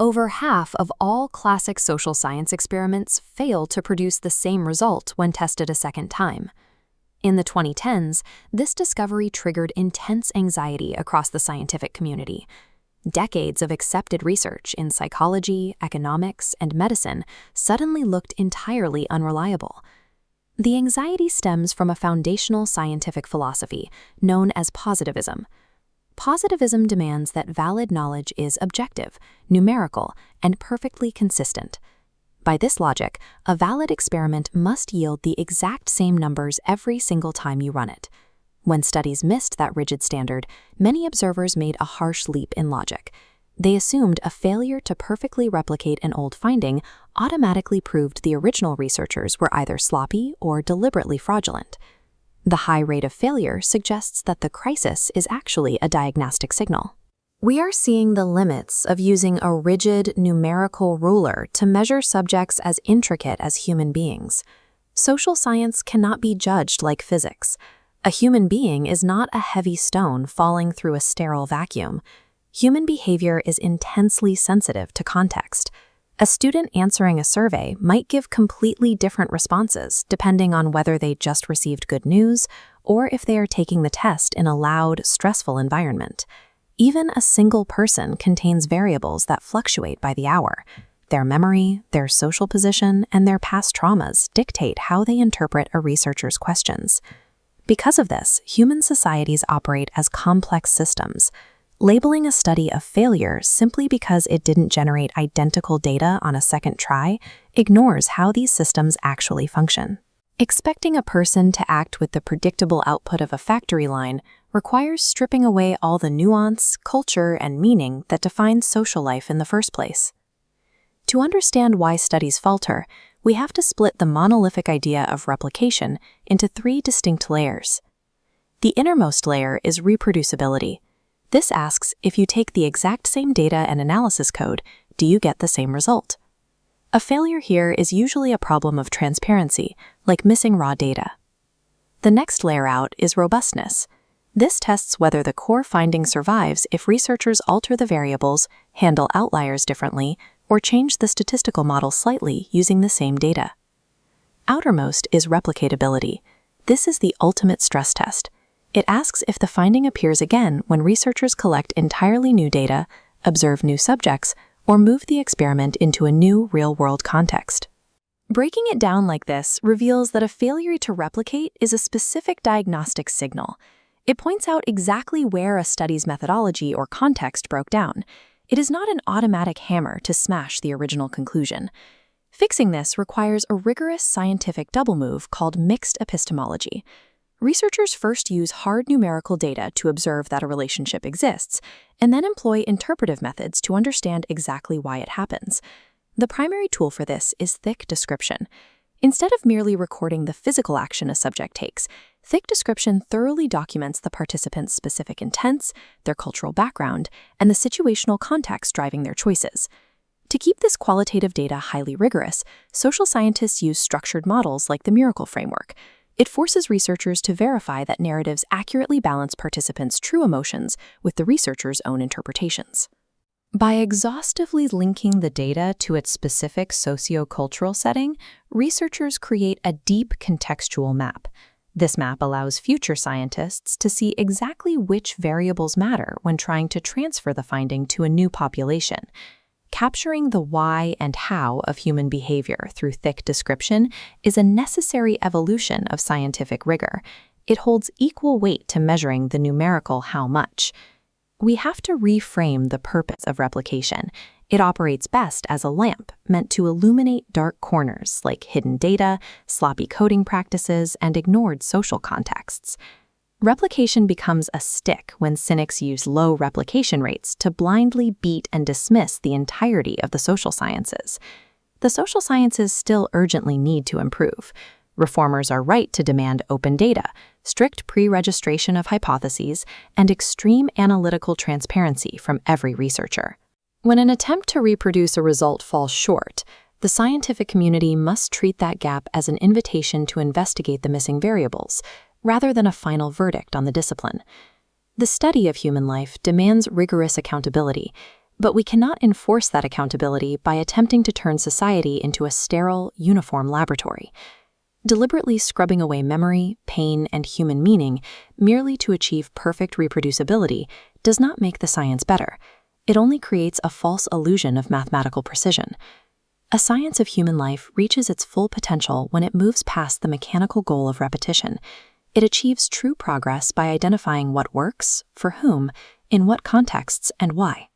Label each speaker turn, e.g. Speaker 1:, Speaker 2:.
Speaker 1: Over half of all classic social science experiments fail to produce the same result when tested a second time. In the 2010s, this discovery triggered intense anxiety across the scientific community. Decades of accepted research in psychology, economics, and medicine suddenly looked entirely unreliable. The anxiety stems from a foundational scientific philosophy known as positivism. Positivism demands that valid knowledge is objective, numerical, and perfectly consistent. By this logic, a valid experiment must yield the exact same numbers every single time you run it. When studies missed that rigid standard, many observers made a harsh leap in logic. They assumed a failure to perfectly replicate an old finding automatically proved the original researchers were either sloppy or deliberately fraudulent. The high rate of failure suggests that the crisis is actually a diagnostic signal. We are seeing the limits of using a rigid numerical ruler to measure subjects as intricate as human beings. Social science cannot be judged like physics. A human being is not a heavy stone falling through a sterile vacuum. Human behavior is intensely sensitive to context. A student answering a survey might give completely different responses depending on whether they just received good news or if they are taking the test in a loud, stressful environment. Even a single person contains variables that fluctuate by the hour. Their memory, their social position, and their past traumas dictate how they interpret a researcher's questions. Because of this, human societies operate as complex systems. Labeling a study a failure simply because it didn't generate identical data on a second try ignores how these systems actually function. Expecting a person to act with the predictable output of a factory line requires stripping away all the nuance, culture, and meaning that defines social life in the first place. To understand why studies falter, we have to split the monolithic idea of replication into three distinct layers. The innermost layer is reproducibility. This asks if you take the exact same data and analysis code, do you get the same result? A failure here is usually a problem of transparency, like missing raw data. The next layer out is robustness. This tests whether the core finding survives if researchers alter the variables, handle outliers differently, or change the statistical model slightly using the same data. Outermost is replicatability. This is the ultimate stress test. It asks if the finding appears again when researchers collect entirely new data, observe new subjects, or move the experiment into a new real-world context. Breaking it down like this reveals that a failure to replicate is a specific diagnostic signal. It points out exactly where a study's methodology or context broke down. It is not an automatic hammer to smash the original conclusion. Fixing this requires a rigorous scientific double move called mixed epistemology. Researchers first use hard numerical data to observe that a relationship exists, and then employ interpretive methods to understand exactly why it happens. The primary tool for this is thick description. Instead of merely recording the physical action a subject takes, thick description thoroughly documents the participants' specific intents, their cultural background, and the situational context driving their choices. To keep this qualitative data highly rigorous, social scientists use structured models like the Miracle Framework. It forces researchers to verify that narratives accurately balance participants' true emotions with the researcher's own interpretations. By exhaustively linking the data to its specific sociocultural setting, researchers create a deep contextual map. This map allows future scientists to see exactly which variables matter when trying to transfer the finding to a new population. Capturing the why and how of human behavior through thick description is a necessary evolution of scientific rigor. It holds equal weight to measuring the numerical how much. We have to reframe the purpose of replication. It operates best as a lamp meant to illuminate dark corners like hidden data, sloppy coding practices, and ignored social contexts. Replication becomes a stick when cynics use low replication rates to blindly beat and dismiss the entirety of the social sciences. The social sciences still urgently need to improve. Reformers are right to demand open data, strict pre-registration of hypotheses, and extreme analytical transparency from every researcher. When an attempt to reproduce a result falls short, the scientific community must treat that gap as an invitation to investigate the missing variables, rather than a final verdict on the discipline. The study of human life demands rigorous accountability. But we cannot enforce that accountability by attempting to turn society into a sterile, uniform laboratory. Deliberately scrubbing away memory, pain, and human meaning merely to achieve perfect reproducibility does not make the science better. It only creates a false illusion of mathematical precision. A science of human life reaches its full potential when it moves past the mechanical goal of repetition. It achieves true progress by identifying what works, for whom, in what contexts, and why.